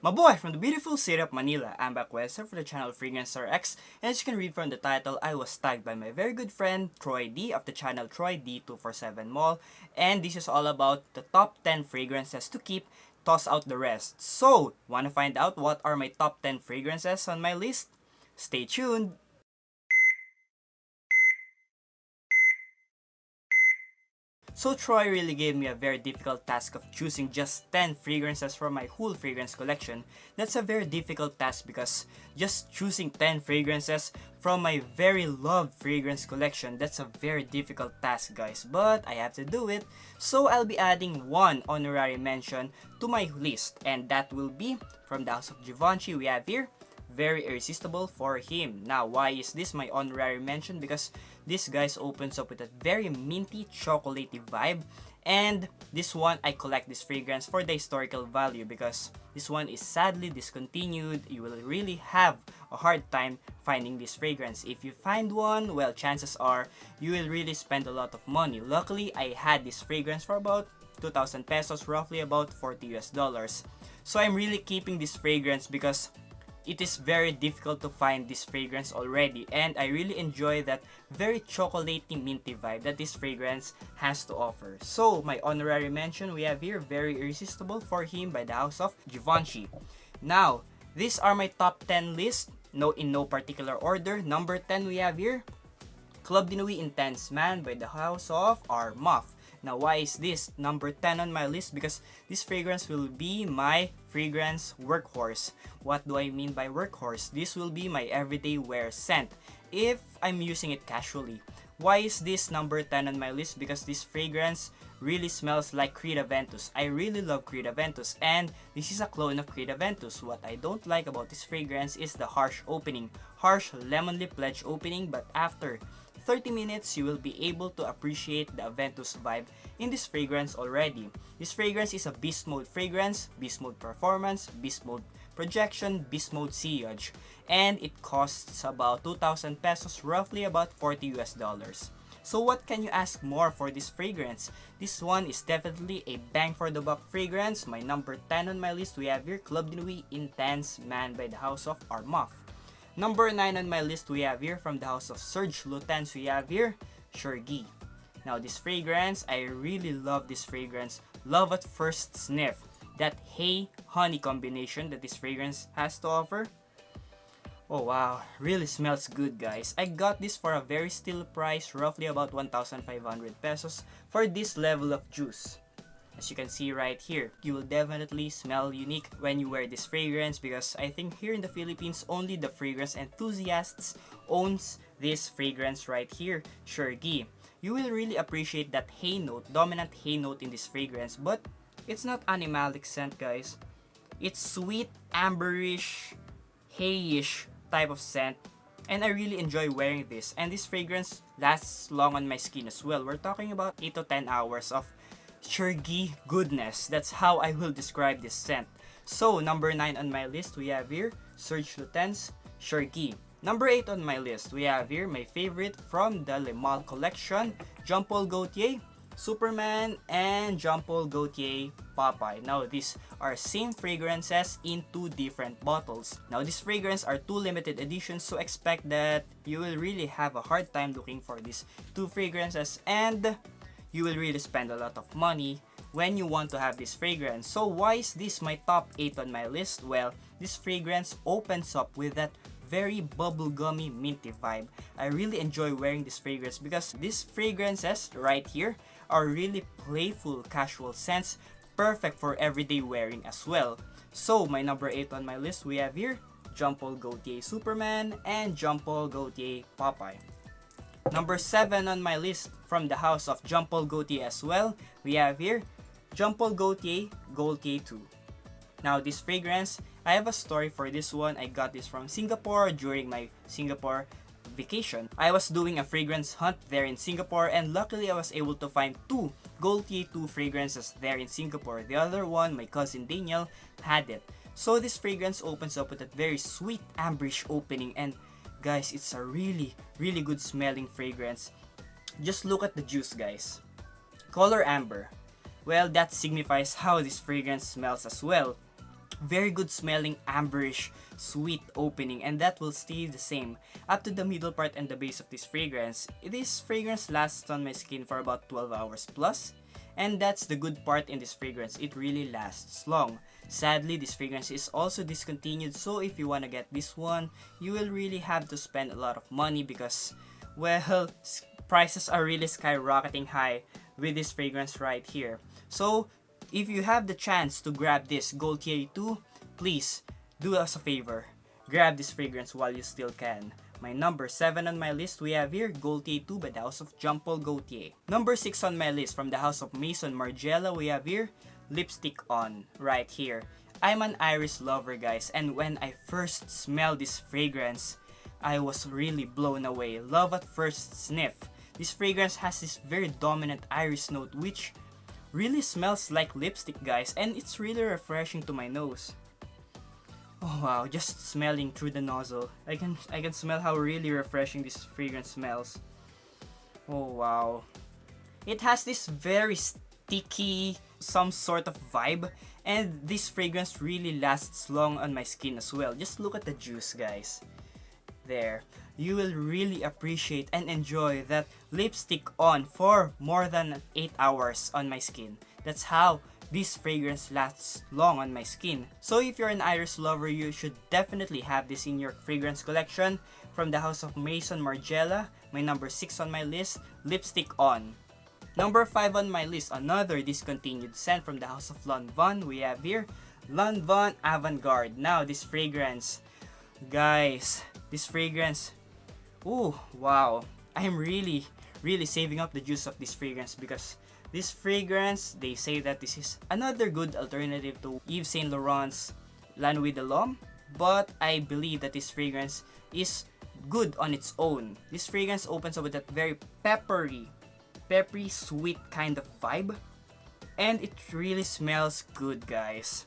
Mabuhay from the beautiful city of Manila. I'm back with for the channel Fragheads RX, and as you can read from the title, I was tagged by my very good friend Troy Dee of the channel TroyD247Mall, and this is all about the top 10 fragrances to keep, toss out the rest. So, wanna find out what are my top 10 fragrances on my list? Stay tuned! So Troy really gave me a very difficult task of choosing just 10 fragrances from my whole fragrance collection. That's a very difficult task because just choosing 10 fragrances from my very loved fragrance collection, that's a very difficult task guys, but I have to do it. So I'll be adding one honorary mention to my list, and that will be from the house of Givenchy. We have here very irresistible for him. Now, why is this my honorary mention? Because this guys opens up with a very minty chocolatey vibe, and this one I collect this fragrance for the historical value because this one is sadly discontinued. You will really have a hard time finding this fragrance. If you find one, well, chances are you will really spend a lot of money. Luckily, I had this fragrance for about 2,000 pesos, roughly about $40 US. So I'm really keeping this fragrance because it is very difficult to find this fragrance already, and I really enjoy that very chocolatey minty vibe that this fragrance has to offer. So my honorary mention, we have here very irresistible for him by the house of Givenchy. Now, these are my top 10 list, in no particular order. Number 10 we have here Club de Nuit Intense Man by the house of Armaf. Now, why is this number 10 on my list? Because this fragrance will be my fragrance workhorse. What do I mean by workhorse? This will be my everyday wear scent if I'm using it casually. Why is this number 10 on my list? Because this fragrance really smells like Creed Aventus. I really love Creed Aventus, and this is a clone of Creed Aventus. What I don't like about this fragrance is the harsh opening. Harsh lemon lip pledge opening, but after 30 minutes, you will be able to appreciate the Aventus vibe in this fragrance already. This fragrance is a beast mode fragrance, beast mode performance, beast mode projection, beast mode sillage, and it costs about 2,000 pesos, roughly about $40 US. So what can you ask more for this fragrance? This one is definitely a bang for the buck fragrance. My number 10 on my list, we have here Club de Nuit Intense Man by the house of Armaf. Number 9 on my list, we have here from the house of Serge Lutens, we have here Chergui. Now this fragrance, I really love this fragrance. Love at first sniff. That hay-honey combination that this fragrance has to offer. Oh wow, really smells good guys. I got this for a very steal price, roughly about 1,500 pesos for this level of juice. As you can see right here, you will definitely smell unique when you wear this fragrance because I think here in the Philippines, only the fragrance enthusiasts owns this fragrance right here, Chergui. You will really appreciate that hay note, dominant hay note in this fragrance, but it's not animalic scent guys. It's sweet, amberish, hayish type of scent, and I really enjoy wearing this, and this fragrance lasts long on my skin as well. We're talking about 8 to 10 hours of Chergui goodness. That's how I will describe this scent. So number 9 on my list, we have here Serge Lutens Chergui. Number 8 on my list, we have here my favorite from the Le Male collection, Jean Paul Gaultier Superman and Jean Paul Gaultier Popeye. Now these are same fragrances in 2 different bottles. Now these fragrances are 2 limited editions, so expect that you will really have a hard time looking for these 2 fragrances, and you will really spend a lot of money when you want to have this fragrance. So why is this my top 8 on my list? Well, this fragrance opens up with that very bubblegummy minty vibe. I really enjoy wearing this fragrance because these fragrances right here are really playful casual scents, perfect for everyday wearing as well. So my number 8 on my list, we have here Jean Paul Gaultier Superman and Jean Paul Gaultier Popeye. Number 7 on my list from the house of Jean Paul Gaultier as well, we have here Jean Paul Gaultier Gaultier 2. Now this fragrance, I have a story for this one. I got this from Singapore during my Singapore vacation. I was doing a fragrance hunt there in Singapore, and luckily I was able to find 2 Gaultier 2 fragrances there in Singapore. The other one, my cousin Daniel had it. So this fragrance opens up with a very sweet amberish opening, and guys, it's a really good smelling fragrance. Just look at the juice guys. Color amber. Well, that signifies how this fragrance smells as well. very good smelling amberish sweet opening, and that will stay the same up to the middle part and the base of this fragrance. This fragrance lasts on my skin for about 12 hours plus, and that's the good part in this fragrance, it really lasts long. Sadly, this fragrance is also discontinued, so if you want to get this one, you will really have to spend a lot of money because, well, prices are really skyrocketing high with this fragrance right here. So if you have the chance to grab this Gaultier 2, please do us a favor, grab this fragrance while you still can. My number 7 on my list, we have here Gaultier 2 by the house of Jean Paul Gaultier. Number 6 on my list, from the house of Maison Margiela, we have here Lipstick On, right here. I'm an iris lover, guys, and when I first smelled this fragrance, I was really blown away. Love at first sniff. This fragrance has this very dominant iris note which really smells like lipstick, guys, and it's really refreshing to my nose. Oh wow, just smelling through the nozzle, I can smell how really refreshing this fragrance smells. Oh wow. It has this very sticky, some sort of vibe, and this fragrance really lasts long on my skin as well. Just look at the juice, guys. There. You will really appreciate and enjoy that lipstick on for more than 8 hours on my skin. That's how this fragrance lasts long on my skin. So if you're an iris lover, you should definitely have this in your fragrance collection. From the house of Maison Margiela, my number 6 on my list, Lipstick On. Number 5 on my list, another discontinued scent from the house of Lanvin. We have here Lanvin Avant-Garde. Now this fragrance, guys, this fragrance, oh wow, I'm really saving up the juice of this fragrance because this fragrance, they say that this is another good alternative to Yves Saint Laurent's La Nuit de l'Homme, but I believe that this fragrance is good on its own. This fragrance opens up with that very peppery sweet kind of vibe, and it really smells good, guys.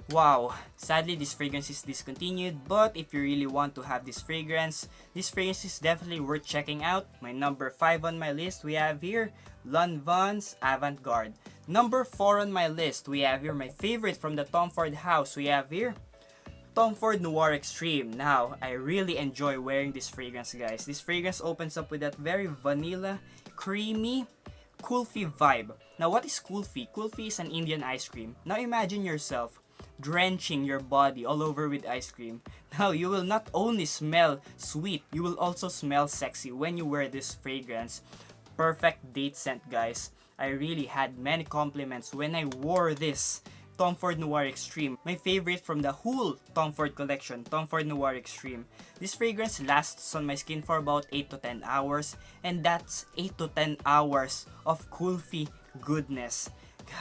Wow, sadly this fragrance is discontinued, but if you really want to have this fragrance is definitely worth checking out. My number 5 on my list, we have here Lanvin's Avant-Garde. Number 4 on my list, we have here my favorite from the Tom Ford house. We have here Tom Ford Noir Extreme. Now, I really enjoy wearing this fragrance, guys. This fragrance opens up with that very vanilla, creamy, kulfi vibe. Now, what is kulfi? Kulfi is an Indian ice cream. Now, imagine yourself drenching your body all over with ice cream. Now, you will not only smell sweet, you will also smell sexy when you wear this fragrance. Perfect date scent, guys. I really had many compliments when I wore this Tom Ford Noir Extreme, my favorite from the whole Tom Ford collection, Tom Ford Noir Extreme. This fragrance lasts on my skin for about 8 to 10 hours, and that's 8 to 10 hours of kulfi goodness.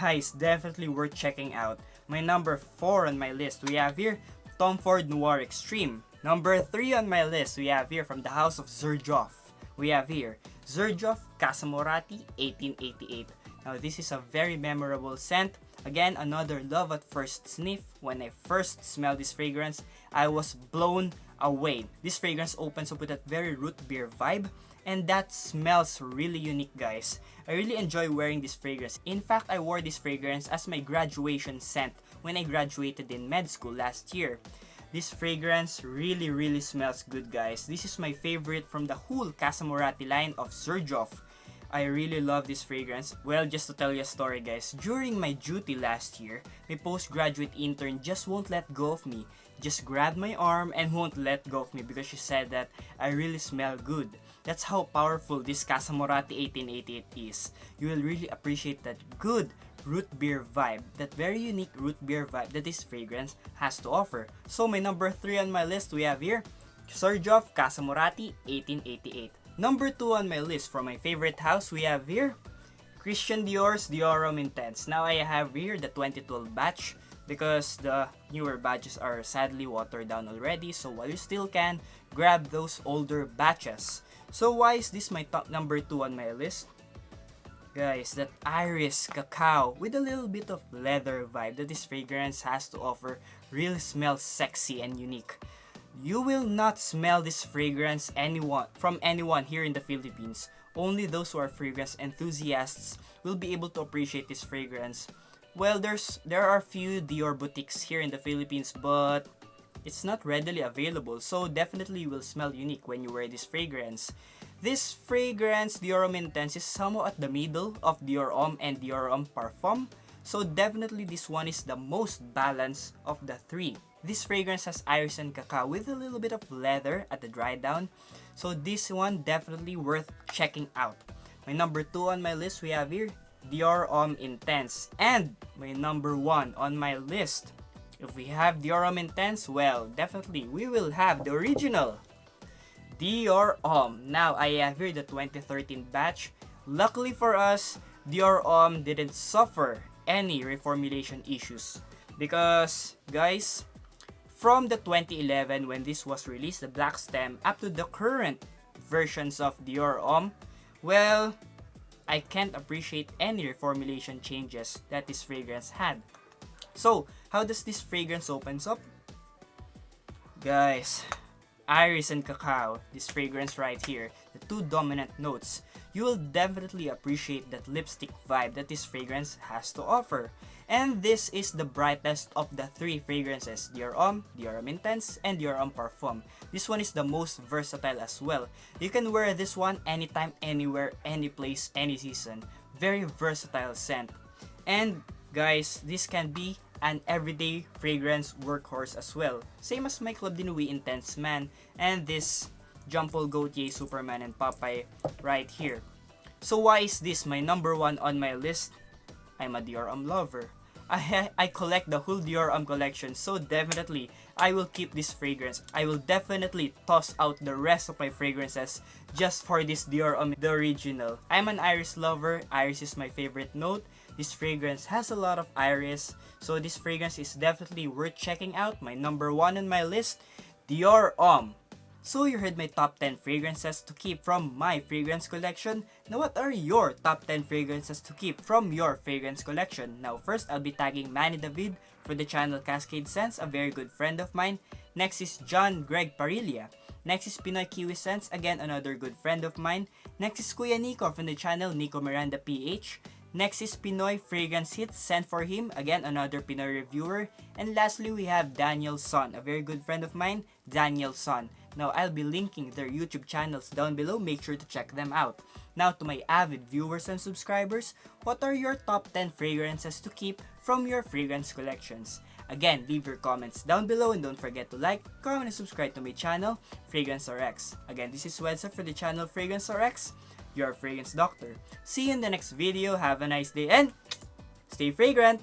Guys, definitely worth checking out. My number 4 on my list, we have here Tom Ford Noir Extreme. Number 3 on my list, we have here from the house of Xerjoff. We have here Xerjoff Casa Moratti 1888. Now this is a very memorable scent. Again, another love at first sniff. When I first smelled this fragrance, I was blown away. This fragrance opens up with that very root beer vibe, and that smells really unique, guys. I really enjoy wearing this fragrance. In fact, I wore this fragrance as my graduation scent when I graduated in med school last year. This fragrance really smells good, guys. This is my favorite from the whole Casa Moratti line of Xerjoff. I really love this fragrance. Well, just to tell you a story, guys, during my duty last year, my postgraduate intern just won't let go of me. Just grabbed my arm and won't let go of me because she said that I really smell good. That's how powerful this Casa Moratti 1888 is. You will really appreciate that good root beer vibe, that very unique root beer vibe that this fragrance has to offer. So my number 3 on my list, we have here Xerjoff Casa Moratti 1888. Number 2 on my list from my favorite house, we have here Christian Dior's Diorum Intense. Now I have here the 2012 batch because the newer batches are sadly watered down already. So while you still can, grab those older batches. So why is this my top number 2 on my list? Guys, that iris cacao with a little bit of leather vibe that this fragrance has to offer really smells sexy and unique. You will not smell this fragrance from anyone here in the Philippines. Only those who are fragrance enthusiasts will be able to appreciate this fragrance Well, there are few Dior boutiques here in the Philippines, but it's not readily available, so definitely will smell unique when you wear this fragrance. This fragrance, Dior Homme Intense, is somewhat at the middle of Dior Homme and Dior Homme Parfum, so definitely this one is the most balanced of the three. This fragrance has iris and cacao with a little bit of leather at the dry down, so this one definitely worth checking out. My number 2 on my list, we have here Dior Homme Intense, and my number 1 on my list. If we have Dior Homme Intense, well, definitely we will have the original Dior Homme. Now, I have here the 2013 batch. Luckily for us, Dior Homme didn't suffer any reformulation issues. Because, guys, from the 2011 when this was released, the black stem, up to the current versions of Dior Homme, well, I can't appreciate any reformulation changes that this fragrance had. So, how does this fragrance opens up? Guys, iris and cacao, this fragrance right here, the two dominant notes, you will definitely appreciate that lipstick vibe that this fragrance has to offer. And this is the brightest of the three fragrances, Dior Homme, Dior Homme Intense, and Dior Homme Parfum. This one is the most versatile as well. You can wear this one anytime, anywhere, any place, any season. Very versatile scent. And guys, this can be an everyday fragrance workhorse as well. Same as my Club de Nuit Intense Man and this Jean-Paul Gaultier Superman and Popeye right here. So why is this my number 1 on my list? I'm a Dior Homme lover. I collect the whole Dior Homme collection, so definitely I will keep this fragrance. I will definitely toss out the rest of my fragrances just for this Dior Homme, the original. I'm an iris lover. Iris is my favorite note. This fragrance has a lot of iris, so this fragrance is definitely worth checking out. My number 1 on my list, Dior Homme. So you heard my top 10 fragrances to keep from my fragrance collection. Now what are your top 10 fragrances to keep from your fragrance collection? Now first, I'll be tagging Manny David for the channel CascadeScents, a very good friend of mine. Next is John Greg Parilla. Next is Pinoy Kiwi Scents, again another good friend of mine. Next is Kuya Nico from the channel Nico Miranda PH. Next is Pinoy Fragrance Hits, sent for him, again another Pinoy reviewer. And lastly, we have Daniel Son, a very good friend of mine, Daniel Son. Now, I'll be linking their YouTube channels down below, make sure to check them out. Now, to my avid viewers and subscribers, what are your top 10 fragrances to keep from your fragrance collections? Again, leave your comments down below and don't forget to like, comment, and subscribe to my channel, Fragrance RX. Again, this is Wednesday for the channel Fragrance RX, your fragrance doctor. See you in the next video, have a nice day, and stay fragrant!